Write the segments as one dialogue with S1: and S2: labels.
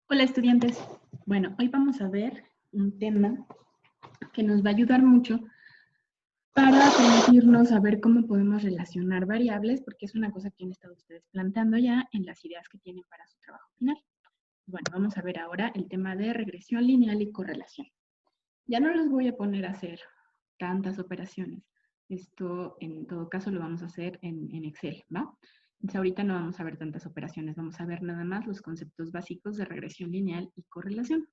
S1: Hola estudiantes. Bueno, hoy vamos a ver un tema que nos va a ayudar mucho para permitirnos saber cómo podemos relacionar variables, porque es una cosa que han estado ustedes planteando ya en las ideas que tienen para su trabajo final. Bueno, vamos a ver ahora el tema de regresión lineal y correlación. Ya no los voy a poner a hacer tantas operaciones. Esto, en todo caso, lo vamos a hacer en Excel, ¿va? Entonces, ahorita no vamos a ver tantas operaciones, vamos a ver nada más los conceptos básicos de regresión lineal y correlación.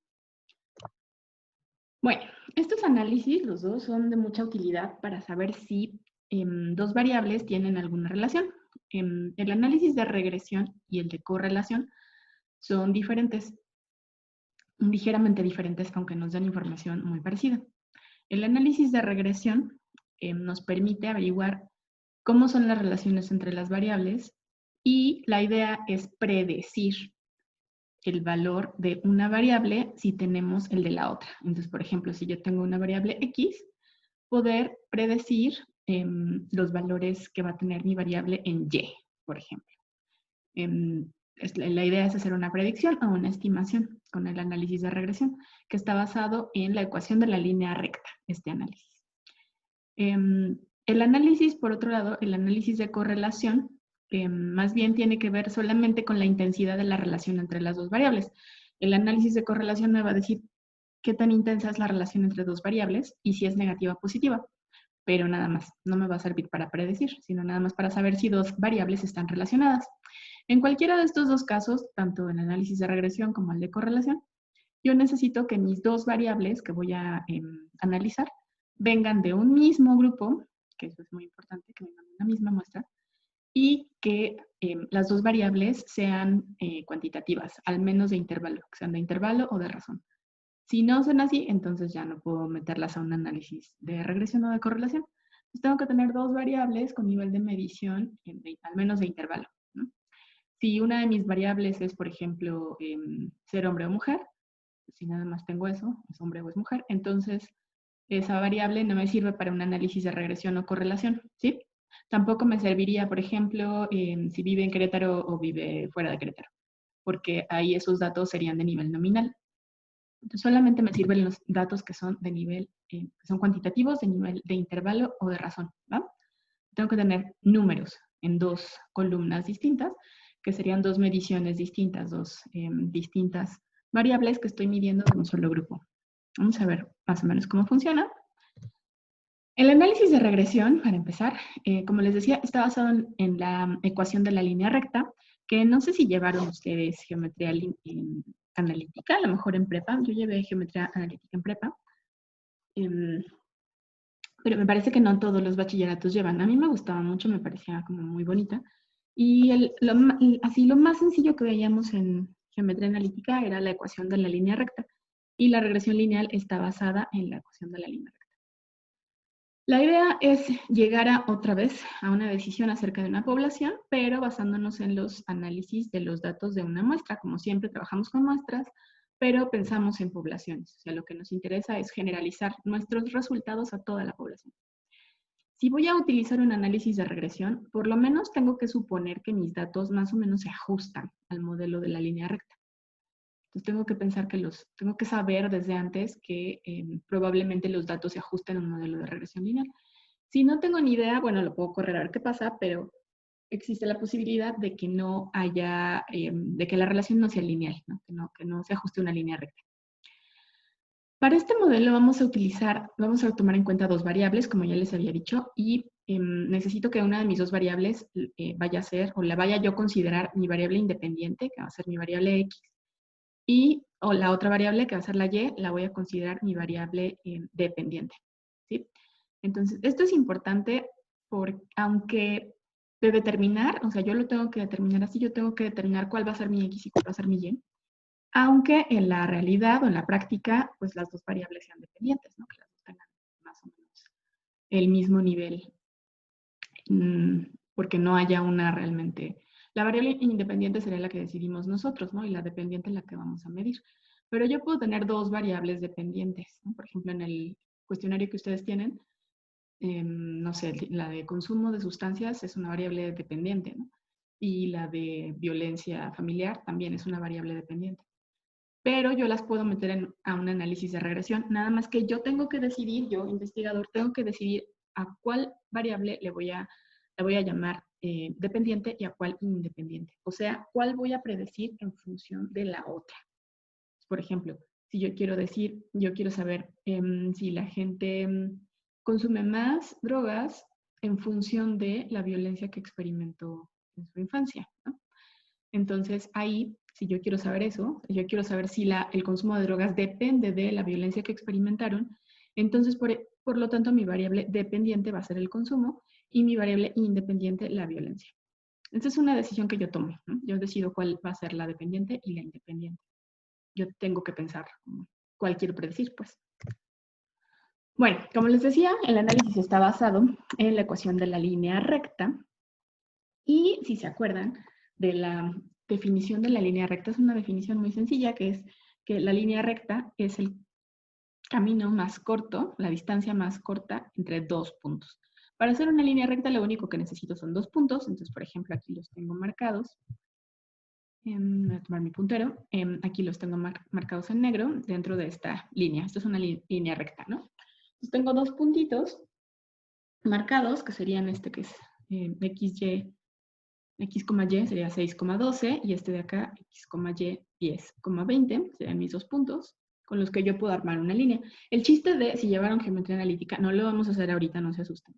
S1: Bueno, estos análisis, los dos, son de mucha utilidad para saber si dos variables tienen alguna relación. El análisis de regresión y el de correlación son diferentes, ligeramente diferentes, aunque nos dan información muy parecida. El análisis de regresión nos permite averiguar cómo son las relaciones entre las variables y la idea es predecir el valor de una variable si tenemos el de la otra. Entonces, por ejemplo, si yo tengo una variable X, poder predecir los valores que va a tener mi variable en Y, por ejemplo. La idea es hacer una predicción o una estimación con el análisis de regresión, que está basado en la ecuación de la línea recta, este análisis. El análisis, por otro lado, el análisis de correlación, más bien tiene que ver solamente con la intensidad de la relación entre las dos variables. El análisis de correlación me va a decir qué tan intensa es la relación entre dos variables y si es negativa o positiva, pero nada más. No me va a servir para predecir, sino nada más para saber si dos variables están relacionadas. En cualquiera de estos dos casos, tanto el análisis de regresión como el de correlación, yo necesito que mis dos variables que voy a analizar vengan de un mismo grupo, que eso es muy importante, que vengan de una misma muestra, y que las dos variables sean cuantitativas, al menos de intervalo, que sean de intervalo o de razón. Si no son así, entonces ya no puedo meterlas a un análisis de regresión o de correlación. Entonces tengo que tener dos variables con nivel de medición al menos de intervalo, ¿no? Si una de mis variables es, por ejemplo, ser hombre o mujer, si nada más tengo eso, es hombre o es mujer, entonces esa variable no me sirve para un análisis de regresión o correlación, ¿sí? Tampoco me serviría, por ejemplo, si vive en Querétaro o vive fuera de Querétaro, porque ahí esos datos serían de nivel nominal. Entonces solamente me sirven los datos que son de nivel, que son cuantitativos, de nivel de intervalo o de razón, ¿va? Tengo que tener números en dos columnas distintas, que serían dos mediciones distintas, dos distintas variables que estoy midiendo de un solo grupo. Vamos a ver más o menos cómo funciona. El análisis de regresión, para empezar, como les decía, está basado en la ecuación de la línea recta, que no sé si llevaron ustedes geometría analítica, a lo mejor en prepa. Yo llevé geometría analítica en prepa, pero me parece que no todos los bachilleratos llevan. A mí me gustaba mucho, me parecía como muy bonita. Y así lo más sencillo que veíamos en geometría analítica era la ecuación de la línea recta. Y la regresión lineal está basada en la ecuación de la línea recta. La idea es llegar otra vez a una decisión acerca de una población, pero basándonos en los análisis de los datos de una muestra. Como siempre, trabajamos con muestras, pero pensamos en poblaciones. O sea, lo que nos interesa es generalizar nuestros resultados a toda la población. Si voy a utilizar un análisis de regresión, por lo menos tengo que suponer que mis datos más o menos se ajustan al modelo de la línea recta. Entonces tengo que saber desde antes que probablemente los datos se ajusten a un modelo de regresión lineal. Si no tengo ni idea, bueno, lo puedo correr a ver qué pasa, pero existe la posibilidad de que no haya, de que la relación no sea lineal, ¿no? Que no se ajuste a una línea recta. Para este modelo vamos a tomar en cuenta dos variables, como ya les había dicho, y necesito que una de mis dos variables vaya a ser, o la vaya yo a considerar mi variable independiente, que va a ser mi variable X, o la otra variable, que va a ser la Y, la voy a considerar mi variable dependiente, ¿sí? Entonces, esto es importante porque, aunque de determinar, o sea, yo lo tengo que determinar así, yo tengo que determinar cuál va a ser mi X y cuál va a ser mi Y, aunque en la realidad o en la práctica, pues las dos variables sean dependientes, ¿no? Que las dos tengan más o menos el mismo nivel, porque no haya una realmente... La variable independiente sería la que decidimos nosotros, ¿no? Y la dependiente es la que vamos a medir. Pero yo puedo tener dos variables dependientes, ¿no? Por ejemplo, en el cuestionario que ustedes tienen, no sé, la de consumo de sustancias es una variable dependiente, ¿no? Y la de violencia familiar también es una variable dependiente. pero yo las puedo meter a un análisis de regresión. Nada más que yo tengo que decidir, yo, investigador, tengo que decidir a cuál variable la voy a llamar dependiente y a cuál independiente. O sea, cuál voy a predecir en función de la otra. Por ejemplo, si yo quiero decir, yo quiero saber si la gente consume más drogas en función de la violencia que experimentó en su infancia, ¿no? Entonces, ahí, si yo quiero saber eso, yo quiero saber si el consumo de drogas depende de la violencia que experimentaron, entonces, por lo tanto, mi variable dependiente va a ser el consumo y mi variable independiente la violencia. Esta es una decisión que yo tomo, ¿no? Yo decido cuál va a ser la dependiente y la independiente. Yo tengo que pensar cuál quiero predecir, pues. Bueno, como les decía, el análisis está basado en la ecuación de la línea recta. Y si se acuerdan de la definición de la línea recta, es una definición muy sencilla, que es que la línea recta es el camino más corto, la distancia más corta entre dos puntos. Para hacer una línea recta, lo único que necesito son dos puntos. Entonces, por ejemplo, aquí los tengo marcados. Voy a tomar mi puntero. Aquí los tengo marcados en negro dentro de esta línea. Esto es una línea recta, ¿no? Entonces, tengo dos puntitos marcados, que serían este que es XY, X, Y sería 6,12 y este de acá, X, Y, 10,20, serían mis dos puntos con los que yo puedo armar una línea. El chiste de si llevaron geometría analítica, no lo vamos a hacer ahorita, no se asusten.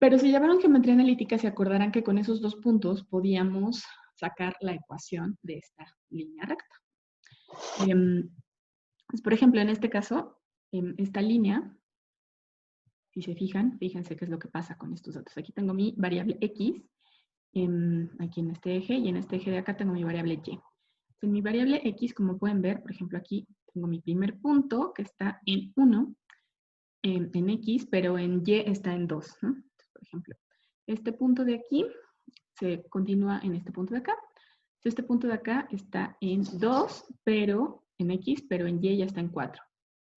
S1: Pero si llevaron geometría analítica, se acordarán que con esos dos puntos podíamos sacar la ecuación de esta línea recta. Pues, por ejemplo, en este caso, esta línea, si se fijan, fíjense qué es lo que pasa con estos datos. Aquí tengo mi variable X, aquí en este eje, y en este eje de acá tengo mi variable Y. En mi variable X, como pueden ver, por ejemplo, aquí tengo mi primer punto que está en 1, en X, pero en Y está en 2, ¿no? Entonces, por ejemplo, este punto de aquí se continúa en este punto de acá. Este punto de acá está en 2, pero en X, pero en Y ya está en 4.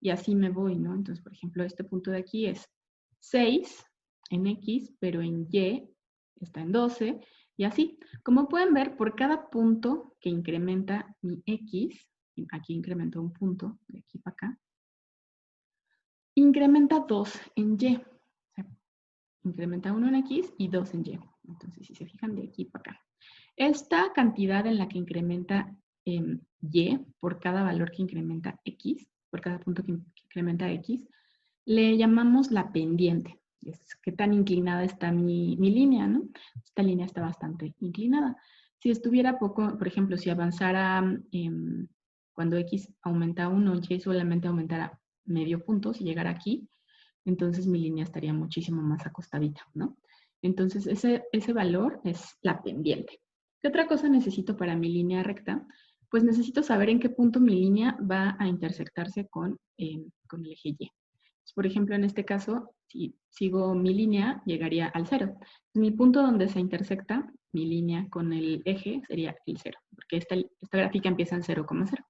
S1: Y así me voy, ¿no? Entonces, por ejemplo, este punto de aquí es 6 en X, pero en Y está en 12. Y así, como pueden ver, por cada punto que incrementa mi X, aquí incremento un punto, de aquí para acá, incrementa 2 en Y. O sea, incrementa 1 en X y 2 en Y. Entonces, si se fijan, de aquí para acá. Esta cantidad en la que incrementa Y por cada valor que incrementa X, por cada punto que incrementa X, le llamamos la pendiente. Es qué tan inclinada está mi línea, ¿no? Esta línea está bastante inclinada. Si estuviera poco, por ejemplo, si avanzara cuando X aumenta 1, Y solamente aumentara medio punto, si llegara aquí, entonces mi línea estaría muchísimo más acostadita, ¿no? Entonces ese valor es la pendiente. ¿Qué otra cosa necesito para mi línea recta? Pues necesito saber en qué punto mi línea va a intersectarse con el eje Y. Por ejemplo, en este caso, si sigo mi línea, llegaría al 0. Mi punto donde se intersecta mi línea con el eje sería el 0, porque esta gráfica empieza en 0,0.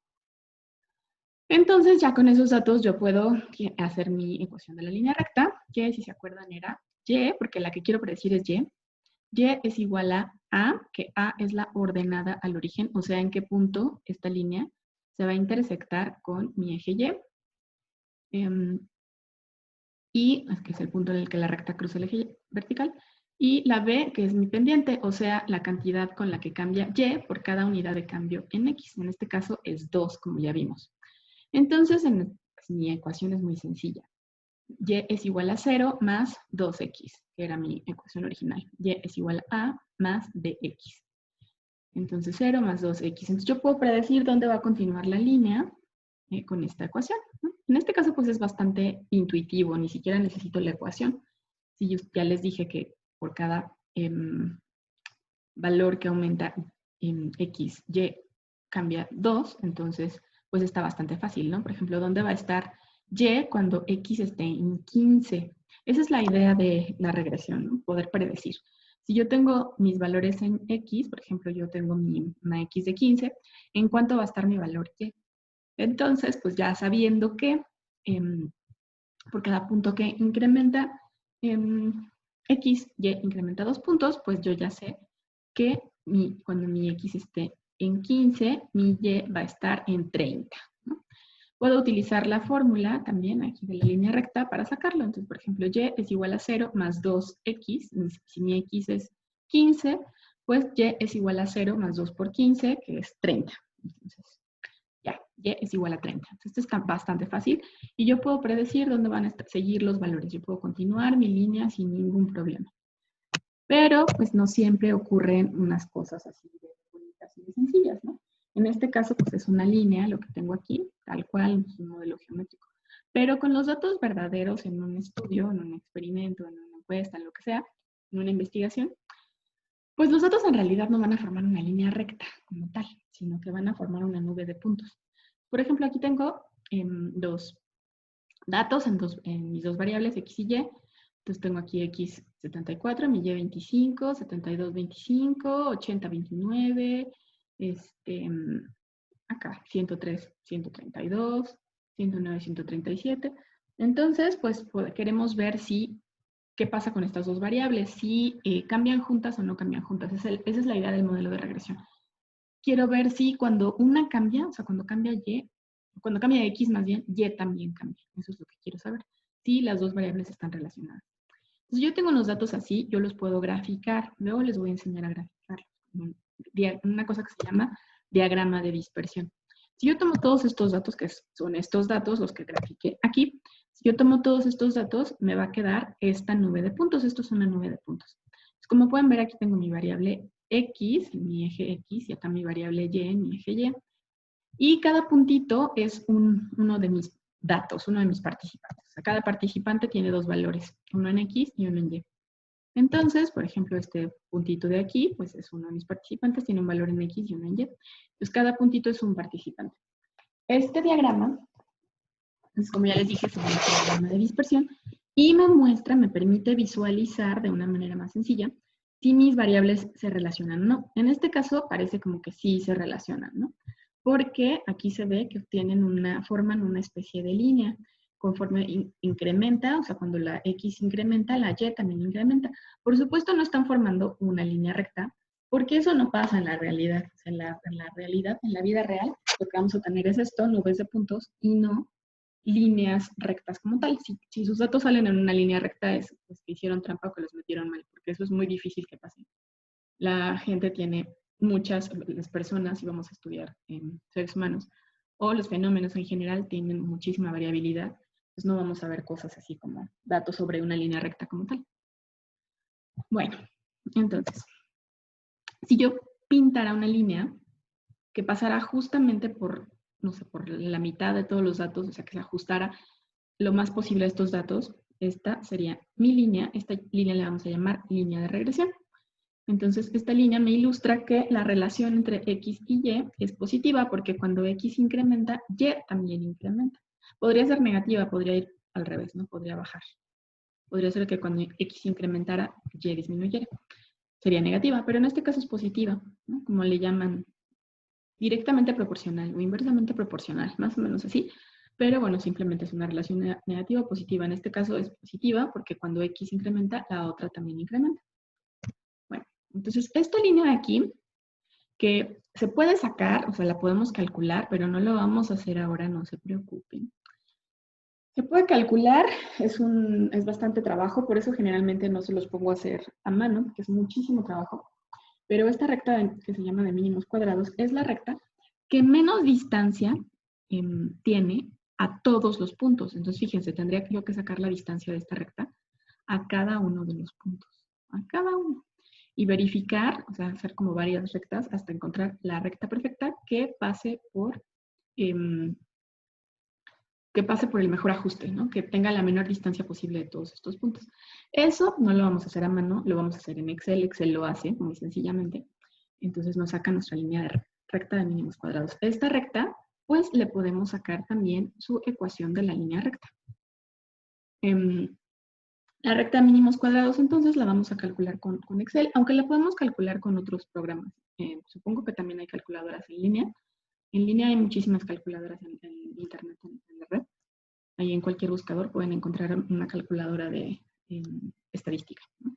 S1: Entonces, ya con esos datos yo puedo hacer mi ecuación de la línea recta, que si se acuerdan era Y, porque la que quiero predecir es Y. Y es igual a, que A es la ordenada al origen, o sea, en qué punto esta línea se va a intersectar con mi eje Y. Y que es el punto en el que la recta cruza el eje vertical, y la B, que es mi pendiente, o sea, la cantidad con la que cambia Y por cada unidad de cambio en X. En este caso es 2, como ya vimos. Entonces, pues, mi ecuación es muy sencilla. Y es igual a 0 más 2X, que era mi ecuación original. Y es igual a más dx. Entonces, 0 más 2X. Entonces, yo puedo predecir dónde va a continuar la línea con esta ecuación, ¿no? En este caso, pues es bastante intuitivo, ni siquiera necesito la ecuación. Si yo ya les dije que por cada valor que aumenta en X, Y cambia 2, entonces pues está bastante fácil, ¿no? Por ejemplo, ¿dónde va a estar Y cuando X esté en 15? Esa es la idea de la regresión, ¿no? Poder predecir. Si yo tengo mis valores en X, por ejemplo, yo tengo una X de 15, ¿en cuánto va a estar mi valor Y? Entonces, pues ya sabiendo que por cada punto que incrementa X, Y incrementa 2 puntos, pues yo ya sé que cuando mi X esté en 15, mi y va a estar en 30. ¿No? Puedo utilizar la fórmula también aquí de la línea recta para sacarlo. Entonces, por ejemplo, y es igual a 0 más 2x. Si mi x es 15, pues y es igual a 0 más 2 por 15, que es 30. Entonces, ya, y es igual a 30. Entonces, esto está bastante fácil. Y yo puedo predecir dónde van a seguir los valores. Yo puedo continuar mi línea sin ningún problema. Pero, pues, no siempre ocurren unas cosas así de bonitas y de sencillas, ¿no? En este caso, pues, es una línea, lo que tengo aquí, tal cual, es un modelo geométrico. Pero con los datos verdaderos en un estudio, en un experimento, en una encuesta, en lo que sea, en una investigación, pues los datos en realidad no van a formar una línea recta como tal, sino que van a formar una nube de puntos. Por ejemplo, aquí tengo dos datos en mis dos variables, x y y. Entonces tengo aquí x 74, mi y 25, 72, 25, 80, 29, acá 103, 132, 109, 137. Entonces, pues queremos ver si qué pasa con estas dos variables, si cambian juntas o no cambian juntas. Esa es la idea del modelo de regresión. Quiero ver si cuando una cambia, o sea, cuando cambia y, cuando cambia x más bien, y también cambia. Eso es lo que quiero saber. Si las dos variables están relacionadas. Entonces, yo tengo unos datos así, yo los puedo graficar. Luego les voy a enseñar a graficarlos. Una cosa que se llama diagrama de dispersión. Si yo tomo todos estos datos, que son estos datos, los que grafiqué aquí, si yo tomo todos estos datos, me va a quedar esta nube de puntos. Esto es una nube de puntos. Entonces, como pueden ver, aquí tengo mi variable x, mi eje x, y acá mi variable y, mi eje y. Y cada puntito es uno de mis datos, uno de mis participantes. O sea, cada participante tiene dos valores, uno en x y uno en y. Entonces, por ejemplo, este puntito de aquí, pues es uno de mis participantes, tiene un valor en x y uno en y. Entonces, cada puntito es un participante. Este diagrama, pues, como ya les dije, es un diagrama de dispersión y me permite visualizar de una manera más sencilla si mis variables se relacionan o no. En este caso, parece como que sí se relacionan, ¿no? Porque aquí se ve que forman una especie de línea. Conforme incrementa, o sea, cuando la X incrementa, la Y también incrementa. Por supuesto, no están formando una línea recta, porque eso no pasa en la realidad. O sea, en la realidad, en la vida real, lo que vamos a tener es esto, nubes de puntos, y no líneas rectas como tal. Si sus datos salen en una línea recta, es pues, que hicieron trampa o que los metieron mal, porque eso es muy difícil que pase. La gente tiene las personas, si vamos a estudiar en seres humanos, o los fenómenos en general tienen muchísima variabilidad, pues no vamos a ver cosas así como datos sobre una línea recta como tal. Bueno, entonces, si yo pintara una línea que pasara justamente por, no sé, por la mitad de todos los datos, o sea, que se ajustara lo más posible a estos datos, esta sería mi línea. Esta línea le vamos a llamar línea de regresión. Entonces, esta línea me ilustra que la relación entre X y Y es positiva porque cuando X incrementa, Y también incrementa. Podría ser negativa, podría ir al revés, ¿no? Podría bajar. Podría ser que cuando X incrementara, Y disminuyera. Sería negativa, pero en este caso es positiva, ¿no? Como le llaman directamente proporcional o inversamente proporcional, más o menos así. Pero bueno, simplemente es una relación negativa o positiva. En este caso es positiva porque cuando X incrementa, la otra también incrementa. Bueno, entonces esta línea de aquí, que se puede sacar, o sea, la podemos calcular, pero no lo vamos a hacer ahora, no se preocupen. Se puede calcular, es bastante trabajo, por eso generalmente no se los pongo a hacer a mano, porque es muchísimo trabajo. Pero esta recta que se llama de mínimos cuadrados es la recta que menos distancia tiene a todos los puntos. Entonces, fíjense, tendría yo que sacar la distancia de esta recta a cada uno de los puntos. A cada uno. Y verificar, o sea, hacer como varias rectas hasta encontrar la recta perfecta que pase por el mejor ajuste, ¿no? Que tenga la menor distancia posible de todos estos puntos. Eso no lo vamos a hacer a mano, lo vamos a hacer en Excel. Excel lo hace muy sencillamente. Entonces nos saca nuestra línea de recta de mínimos cuadrados. Esta recta, pues le podemos sacar también su ecuación de la línea recta. La recta de mínimos cuadrados, entonces, la vamos a calcular con Excel, aunque la podemos calcular con otros programas. Supongo que también hay calculadoras en línea. En línea hay muchísimas calculadoras en internet, en la red. Ahí en cualquier buscador pueden encontrar una calculadora de estadística, ¿no?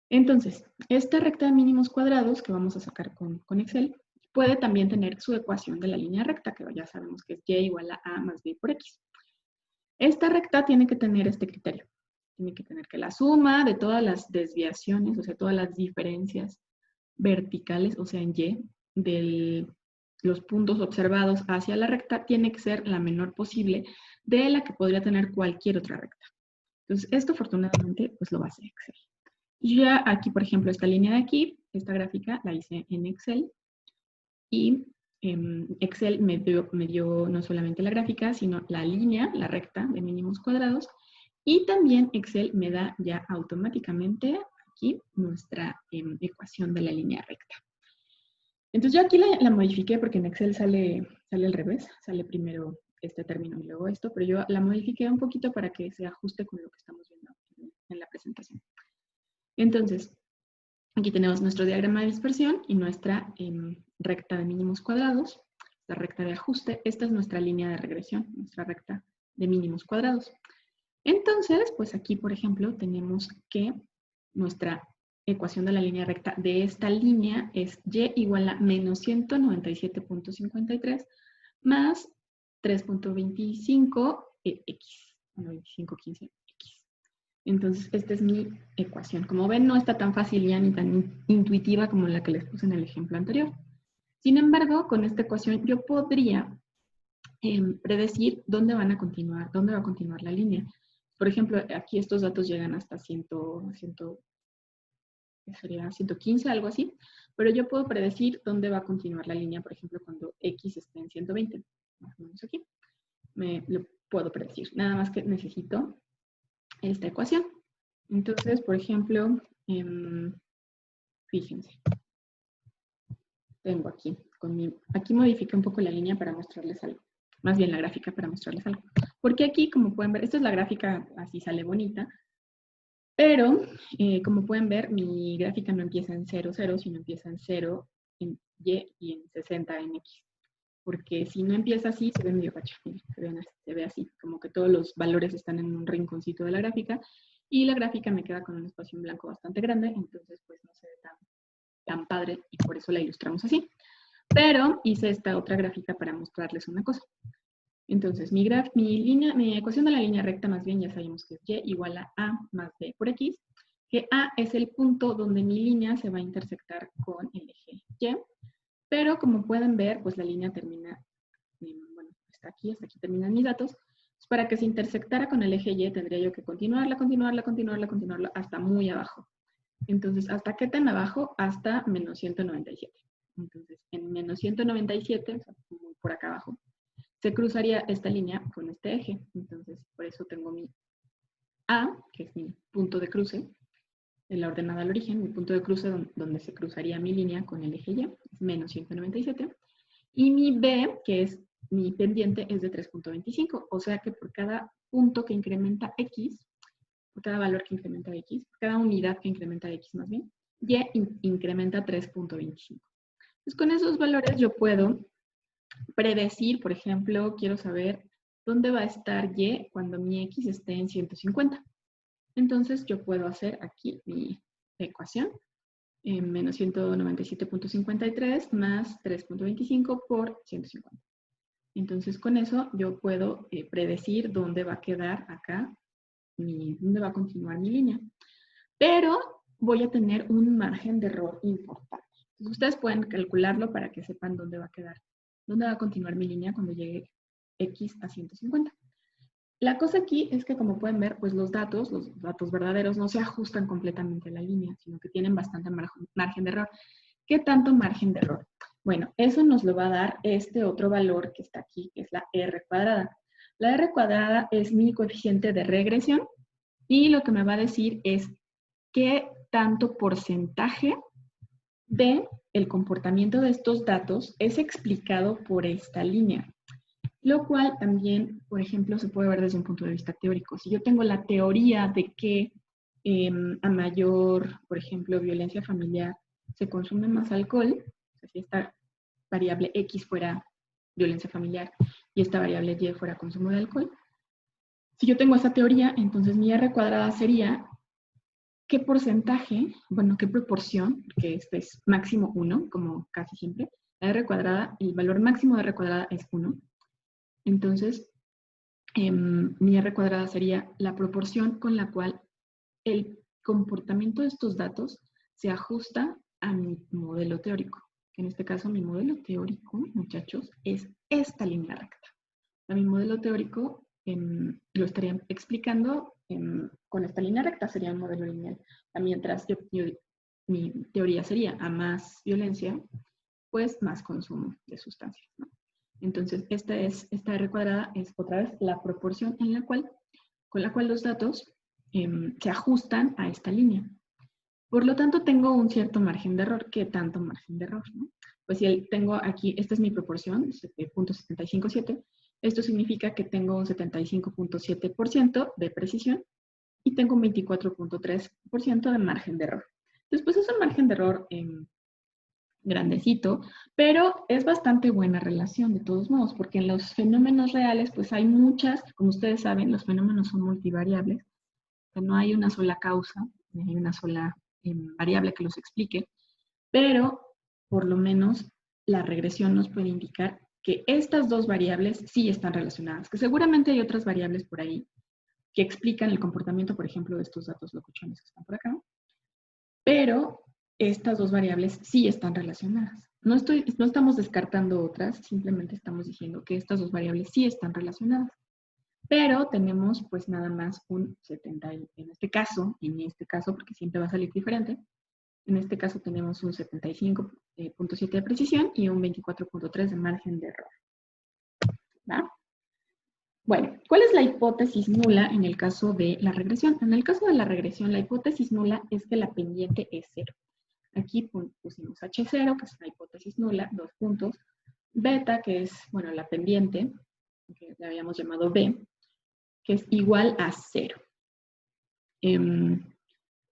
S1: Entonces, esta recta de mínimos cuadrados que vamos a sacar con Excel, puede también tener su ecuación de la línea recta, que ya sabemos que es y igual a a más b por x. Esta recta tiene que tener este criterio. Tiene que tener que la suma de todas las desviaciones, o sea, todas las diferencias verticales, o sea, en y, de los puntos observados hacia la recta, tiene que ser la menor posible de la que podría tener cualquier otra recta. Entonces, esto afortunadamente, pues lo va a hacer Excel. Y ya aquí, por ejemplo, esta línea de aquí, esta gráfica la hice en Excel. Y Excel me dio no solamente la gráfica, sino la línea, la recta de mínimos cuadrados. Y también Excel me da ya automáticamente aquí nuestra ecuación de la línea recta. Entonces yo aquí la modifiqué porque en Excel sale al revés, sale primero este término y luego esto, pero yo la modifiqué un poquito para que se ajuste con lo que estamos viendo en la presentación. Entonces, aquí tenemos nuestro diagrama de dispersión y nuestra recta de mínimos cuadrados, la recta de ajuste. Esta es nuestra línea de regresión, nuestra recta de mínimos cuadrados. Entonces, pues aquí, por ejemplo, tenemos que nuestra ecuación de la línea recta de esta línea es y igual a menos 197.53 más 3.25 x, 2515 x. Entonces, esta es mi ecuación. Como ven, no está tan fácil ya ni tan intuitiva como la que les puse en el ejemplo anterior. Sin embargo, con esta ecuación yo podría predecir dónde va a continuar la línea. Por ejemplo, aquí estos datos llegan hasta 115, algo así, pero yo puedo predecir dónde va a continuar la línea, por ejemplo, cuando x esté en 120, más o menos aquí. Lo puedo predecir, nada más que necesito esta ecuación. Entonces, por ejemplo, fíjense, tengo aquí, aquí modifiqué un poco la línea para mostrarles algo, más bien la gráfica para mostrarles algo. Porque aquí, como pueden ver, esta es la gráfica, así sale bonita, pero como pueden ver, mi gráfica no empieza en 0, 0, sino empieza en 0, en y y en 60 en x. Porque si no empieza así, se ve medio gacho. Se ve así, como que todos los valores están en un rinconcito de la gráfica, y la gráfica me queda con un espacio en blanco bastante grande, entonces pues no se ve tan padre, y por eso la ilustramos así. Pero hice esta otra gráfica para mostrarles una cosa. Entonces, mi ecuación de la línea recta, más bien ya sabemos que es y igual a más b por x, que a es el punto donde mi línea se va a intersectar con el eje y, pero como pueden ver, pues la línea termina, bueno, hasta aquí terminan mis datos. Pues para que se intersectara con el eje y tendría yo que continuarla hasta muy abajo. Entonces, ¿hasta qué tan abajo? Hasta menos 197. Entonces, en menos 197, o sea, muy por acá abajo, se cruzaría esta línea con este eje. Entonces, por eso tengo mi A, que es mi punto de cruce, en la ordenada al origen, mi punto de cruce donde se cruzaría mi línea con el eje Y, es menos 197. Y mi B, que es mi pendiente, es de 3.25. O sea que por cada punto que incrementa X, por cada valor que incrementa X, por cada unidad que incrementa X más bien, Y incrementa 3.25. Entonces, con esos valores yo puedo predecir, por ejemplo, quiero saber dónde va a estar Y cuando mi X esté en 150. Entonces yo puedo hacer aquí mi ecuación, menos 197.53 más 3.25 por 150. Entonces con eso yo puedo predecir dónde va a quedar acá, dónde va a continuar mi línea. Pero voy a tener un margen de error importante. Entonces, ustedes pueden calcularlo para que sepan dónde va a quedar, dónde va a continuar mi línea cuando llegue X a 150. La cosa aquí es que, como pueden ver, pues los datos verdaderos no se ajustan completamente a la línea, sino que tienen bastante margen de error. ¿Qué tanto margen de error? Bueno, eso nos lo va a dar este otro valor que está aquí, que es la R cuadrada. La R cuadrada es mi coeficiente de regresión y lo que me va a decir es qué tanto porcentaje de el comportamiento de estos datos es explicado por esta línea. Lo cual también, por ejemplo, se puede ver desde un punto de vista teórico. Si yo tengo la teoría de que a mayor, por ejemplo, violencia familiar, se consume más alcohol, o sea, si esta variable X fuera violencia familiar y esta variable Y fuera consumo de alcohol, si yo tengo esa teoría, entonces mi R cuadrada sería qué porcentaje, bueno, qué proporción, porque este es máximo 1, como casi siempre, La R cuadrada, el valor máximo de R cuadrada es 1. Entonces, mi R cuadrada sería la proporción con la cual el comportamiento de estos datos se ajusta a mi modelo teórico. Que en este caso, mi modelo teórico, muchachos, es esta línea recta. A mi modelo teórico lo estaría explicando con esta línea recta, sería un modelo lineal. Mientras mi teoría sería a más violencia, pues más consumo de sustancias, ¿no? Entonces, esta R cuadrada es otra vez la proporción con la cual los datos se ajustan a esta línea. Por lo tanto, tengo un cierto margen de error. ¿Qué tanto margen de error, no? Pues si tengo aquí, esta es mi proporción, 0.757, esto significa que tengo un 75.7% de precisión y tengo un 24.3% de margen de error. Después es un margen de error grandecito, pero es bastante buena relación de todos modos, porque en los fenómenos reales, pues hay muchas, como ustedes saben, los fenómenos son multivariables, o sea, no hay una sola causa, ni hay una sola variable que los explique, pero por lo menos la regresión nos puede indicar que estas dos variables sí están relacionadas, que seguramente hay otras variables por ahí que explican el comportamiento, por ejemplo, de estos datos locuchones que están por acá, pero estas dos variables sí están relacionadas. No estamos descartando otras, simplemente estamos diciendo que estas dos variables sí están relacionadas. Pero tenemos pues nada más un 70, en este caso, porque siempre va a salir diferente, en este caso tenemos un 75.7 de precisión y un 24.3 de margen de error. ¿Va? Bueno, ¿cuál es la hipótesis nula en el caso de la regresión? En el caso de la regresión, la hipótesis nula es que la pendiente es 0. Aquí pusimos H0, que es una hipótesis nula, 2 puntos. Beta, que es, bueno, la pendiente, que le habíamos llamado B, que es igual a 0.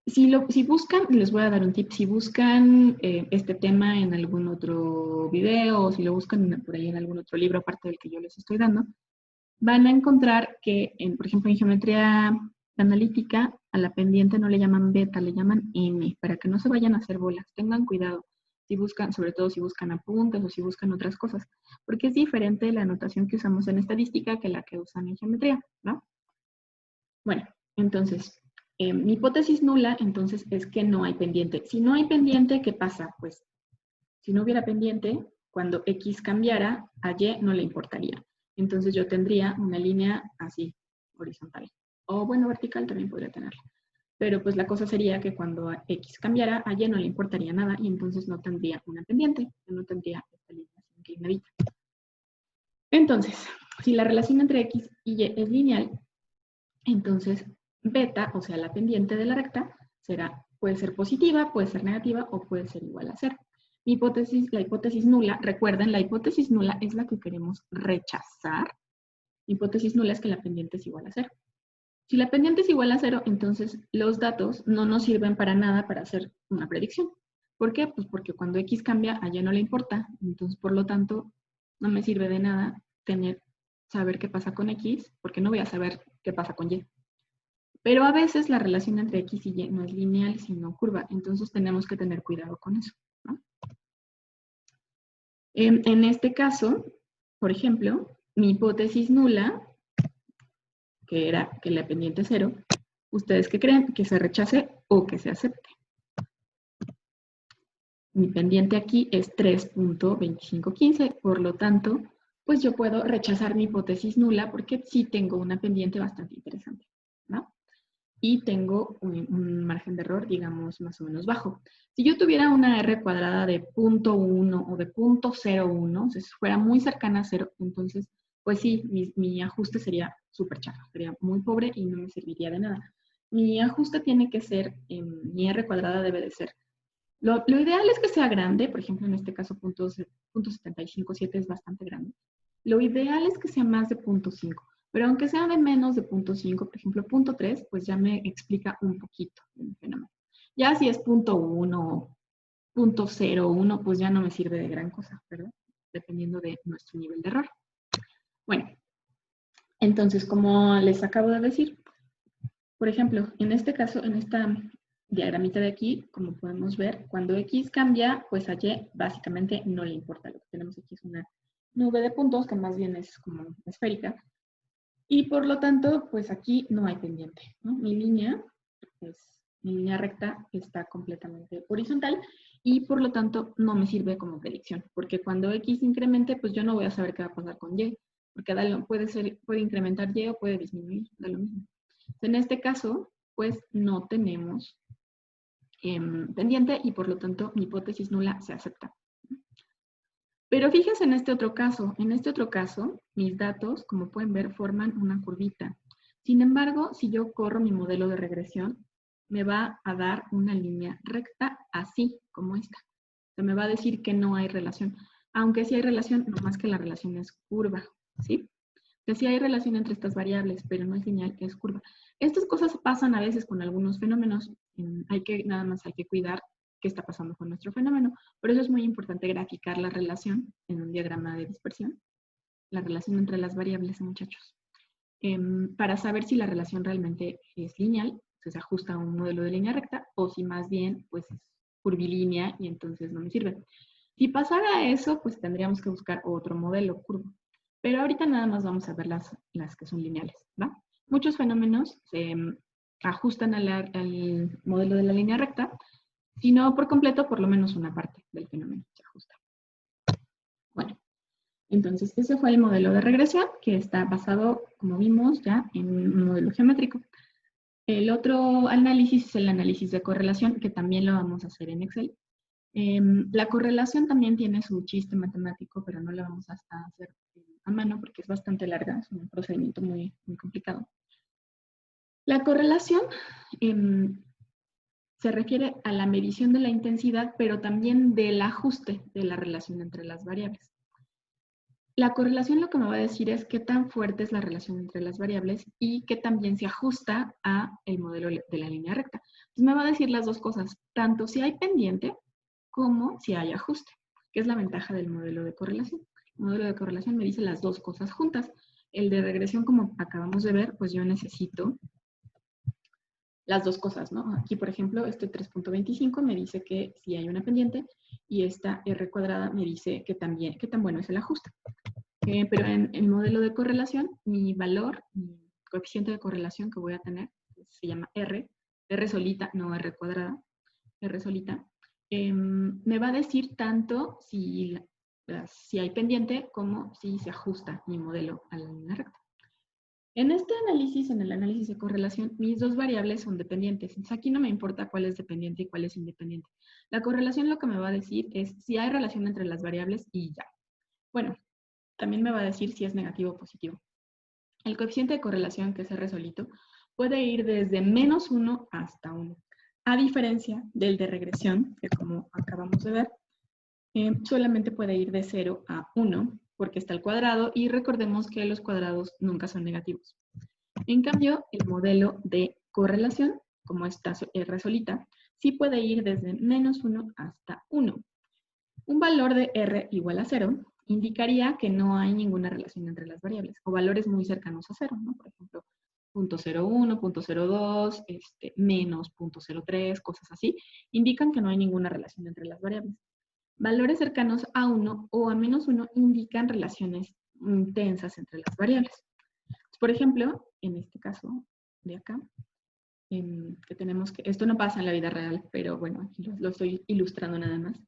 S1: Si buscan, les voy a dar un tip, si buscan este tema en algún otro video o si lo buscan por ahí en algún otro libro aparte del que yo les estoy dando, van a encontrar que, por ejemplo, en geometría analítica, a la pendiente no le llaman beta, le llaman m, para que no se vayan a hacer bolas. Tengan cuidado, si buscan, sobre todo si buscan apuntes o si buscan otras cosas, porque es diferente la notación que usamos en estadística que la que usan en geometría, ¿no? Bueno, entonces, mi hipótesis nula, entonces, es que no hay pendiente. Si no hay pendiente, ¿qué pasa? Pues, si no hubiera pendiente, cuando X cambiara, a Y no le importaría. Entonces yo tendría una línea así, horizontal. O bueno, vertical también podría tenerla. Pero pues la cosa sería que cuando X cambiara, a Y no le importaría nada y entonces no tendría una pendiente, no tendría esta línea inclinadita. Entonces, si la relación entre X y Y es lineal, entonces beta, o sea, la pendiente de la recta, puede ser positiva, puede ser negativa o puede ser igual a 0. La hipótesis nula, recuerden, la hipótesis nula es la que queremos rechazar. La hipótesis nula es que la pendiente es igual a 0. Si la pendiente es igual a 0, entonces los datos no nos sirven para nada para hacer una predicción. ¿Por qué? Pues porque cuando X cambia, a Y no le importa. Entonces, por lo tanto, no me sirve de nada saber qué pasa con X, porque no voy a saber qué pasa con Y. Pero a veces la relación entre X y Y no es lineal, sino curva. Entonces tenemos que tener cuidado con eso, ¿no? En este caso, por ejemplo, mi hipótesis nula, que era que la pendiente es 0, ¿ustedes qué creen? ¿Que se rechace o que se acepte? Mi pendiente aquí es 3.2515, por lo tanto, pues yo puedo rechazar mi hipótesis nula porque sí tengo una pendiente bastante interesante, ¿no? Y tengo un margen de error, digamos, más o menos bajo. Si yo tuviera una R cuadrada de 0.1 o de 0.01, si fuera muy cercana a 0, entonces, pues sí, mi ajuste sería súper chafa, sería muy pobre y no me serviría de nada. Mi ajuste tiene que ser, mi R cuadrada debe de ser. Lo ideal es que sea grande, por ejemplo, en este caso 0.757 es bastante grande. Lo ideal es que sea más de 0.5. Pero aunque sea de menos de 0.5, por ejemplo, 0.3, pues ya me explica un poquito el fenómeno. Ya si es 0.1 o 0.01, pues ya no me sirve de gran cosa, ¿verdad? Dependiendo de nuestro nivel de error. Bueno, entonces, como les acabo de decir, por ejemplo, en este caso, en esta diagramita de aquí, como podemos ver, cuando X cambia, pues a Y básicamente no le importa lo una nube de puntos que más bien es como esférica. Y por lo tanto, pues aquí no hay pendiente, ¿no? Mi línea recta está completamente horizontal y por lo tanto no me sirve como predicción, porque cuando X incremente, pues yo no voy a saber qué va a pasar con Y, porque puede incrementar Y o puede disminuir, da lo mismo. En este caso, pues no tenemos pendiente y por lo tanto mi hipótesis nula se acepta. Pero fíjense en este otro caso. En este otro caso, mis datos, como pueden ver, forman una curvita. Sin embargo, si yo corro mi modelo de regresión, me va a dar una línea recta así, como esta. O sea, me va a decir que no hay relación. Aunque sí hay relación, no más que la relación es curva, ¿sí? Que sí hay relación entre estas variables, pero no es lineal, es curva. Estas cosas pasan a veces con algunos fenómenos. Nada más hay que cuidar qué está pasando con nuestro fenómeno. Por eso es muy importante graficar la relación en un diagrama de dispersión, la relación entre las variables, muchachos, para saber si la relación realmente es lineal, se ajusta a un modelo de línea recta, o si más bien pues es curvilínea y entonces no me sirve. Si pasara eso, pues tendríamos que buscar otro modelo curvo. Pero ahorita nada más vamos a ver las que son lineales, ¿va? Muchos fenómenos se ajustan al modelo de la línea recta, si no por completo, por lo menos una parte del fenómeno se ajusta. Bueno, entonces ese fue el modelo de regresión que está basado, como vimos ya, en un modelo geométrico. El otro análisis es el análisis de correlación, que también lo vamos a hacer en Excel. La correlación también tiene su chiste matemático, pero no lo vamos a hacer a mano porque es bastante larga, es un procedimiento muy, muy complicado. La correlación se refiere a la medición de la intensidad, pero también del ajuste de la relación entre las variables. La correlación lo que me va a decir es qué tan fuerte es la relación entre las variables y qué también se ajusta a el modelo de la línea recta. Entonces me va a decir las dos cosas, tanto si hay pendiente como si hay ajuste, que es la ventaja del modelo de correlación. El modelo de correlación me dice las dos cosas juntas. El de regresión, como acabamos de ver, pues yo necesito las dos cosas, ¿no? Aquí, por ejemplo, este 3.25 me dice que si hay una pendiente y esta R cuadrada me dice que también, qué tan bueno es el ajuste. Pero en el modelo de correlación, mi valor, mi coeficiente de correlación que voy a tener, se llama R solita, no R cuadrada, R solita, me va a decir tanto si hay pendiente como si se ajusta mi modelo a la línea recta. En este análisis, en el análisis de correlación, mis dos variables son dependientes. Entonces aquí no me importa cuál es dependiente y cuál es independiente. La correlación lo que me va a decir es si hay relación entre las variables y ya. Bueno, también me va a decir si es negativo o positivo. El coeficiente de correlación, que es R solito, puede ir desde -1 hasta 1. A diferencia del de regresión, que como acabamos de ver, solamente puede ir de 0 a 1, porque está al cuadrado, y recordemos que los cuadrados nunca son negativos. En cambio, el modelo de correlación, como está R solita, sí puede ir desde -1 hasta 1. Un valor de R igual a 0 indicaría que no hay ninguna relación entre las variables, o valores muy cercanos a 0, ¿no? Por ejemplo, 0.01, 0.02, menos 0.03, cosas así, indican que no hay ninguna relación entre las variables. Valores cercanos a 1 o a -1 indican relaciones intensas entre las variables. Por ejemplo, en este caso de acá, que tenemos que, esto no pasa en la vida real, pero bueno, aquí lo estoy ilustrando nada más,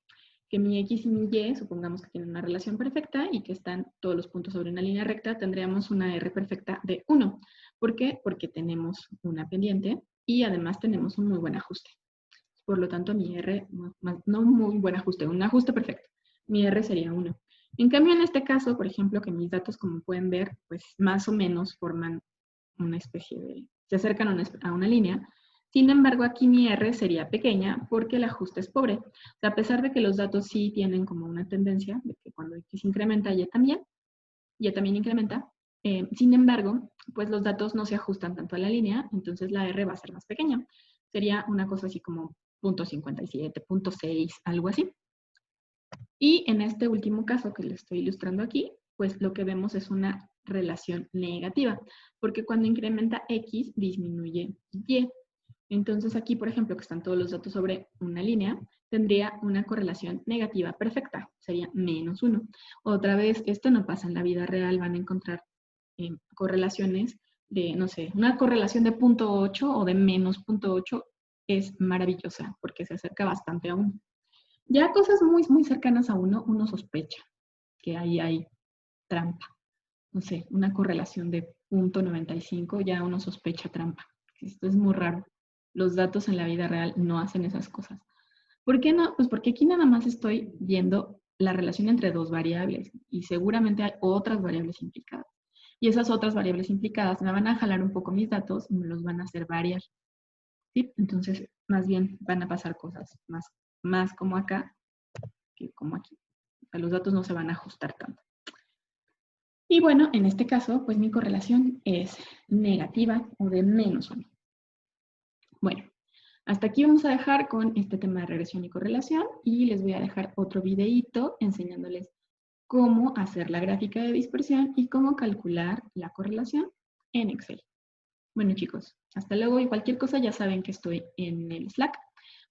S1: que mi X y mi Y, supongamos que tienen una relación perfecta y que están todos los puntos sobre una línea recta, tendríamos una R perfecta de 1. ¿Por qué? Porque tenemos una pendiente y además tenemos un muy buen ajuste. Por lo tanto, mi R, no muy buen ajuste, un ajuste perfecto. Mi R sería 1. En cambio, en este caso, por ejemplo, que mis datos, como pueden ver, pues más o menos forman una especie de, se acercan a una línea. Sin embargo, aquí mi R sería pequeña porque el ajuste es pobre. O sea, a pesar de que los datos sí tienen como una tendencia de que cuando X incrementa, Y también incrementa. Sin embargo, pues los datos no se ajustan tanto a la línea, entonces la R va a ser más pequeña. Sería una cosa así como 0.57, 0.6, algo así. Y en este último caso que les estoy ilustrando aquí, pues lo que vemos es una relación negativa, porque cuando incrementa X, disminuye Y. Entonces aquí, por ejemplo, que están todos los datos sobre una línea, tendría una correlación negativa perfecta, sería -1. Otra vez, esto no pasa en la vida real, van a encontrar correlaciones de, no sé, una correlación de 0.8 o de -0.8 es maravillosa porque se acerca bastante a 1. Ya cosas muy, muy cercanas a 1, uno sospecha que ahí hay trampa. No sé, una correlación de 0.95, ya uno sospecha trampa. Esto es muy raro. Los datos en la vida real no hacen esas cosas. ¿Por qué no? Pues porque aquí nada más estoy viendo la relación entre dos variables y seguramente hay otras variables implicadas. Y esas otras variables implicadas me van a jalar un poco mis datos y me los van a hacer variar. ¿Sí? Entonces, más bien van a pasar cosas más como acá que como aquí. O sea, los datos no se van a ajustar tanto. Y bueno, en este caso, pues mi correlación es negativa o de -1. Bueno, hasta aquí vamos a dejar con este tema de regresión y correlación y les voy a dejar otro videíto enseñándoles cómo hacer la gráfica de dispersión y cómo calcular la correlación en Excel. Bueno chicos, hasta luego y cualquier cosa ya saben que estoy en el Slack.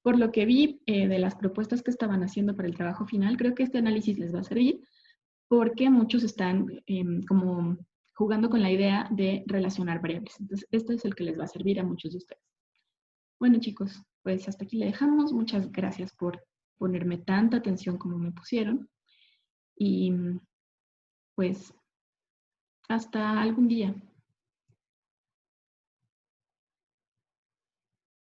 S1: Por lo que vi de las propuestas que estaban haciendo para el trabajo final, creo que este análisis les va a servir porque muchos están como jugando con la idea de relacionar variables. Entonces, este es el que les va a servir a muchos de ustedes. Bueno, chicos, pues hasta aquí le dejamos. Muchas gracias por ponerme tanta atención como me pusieron. Y pues hasta algún día.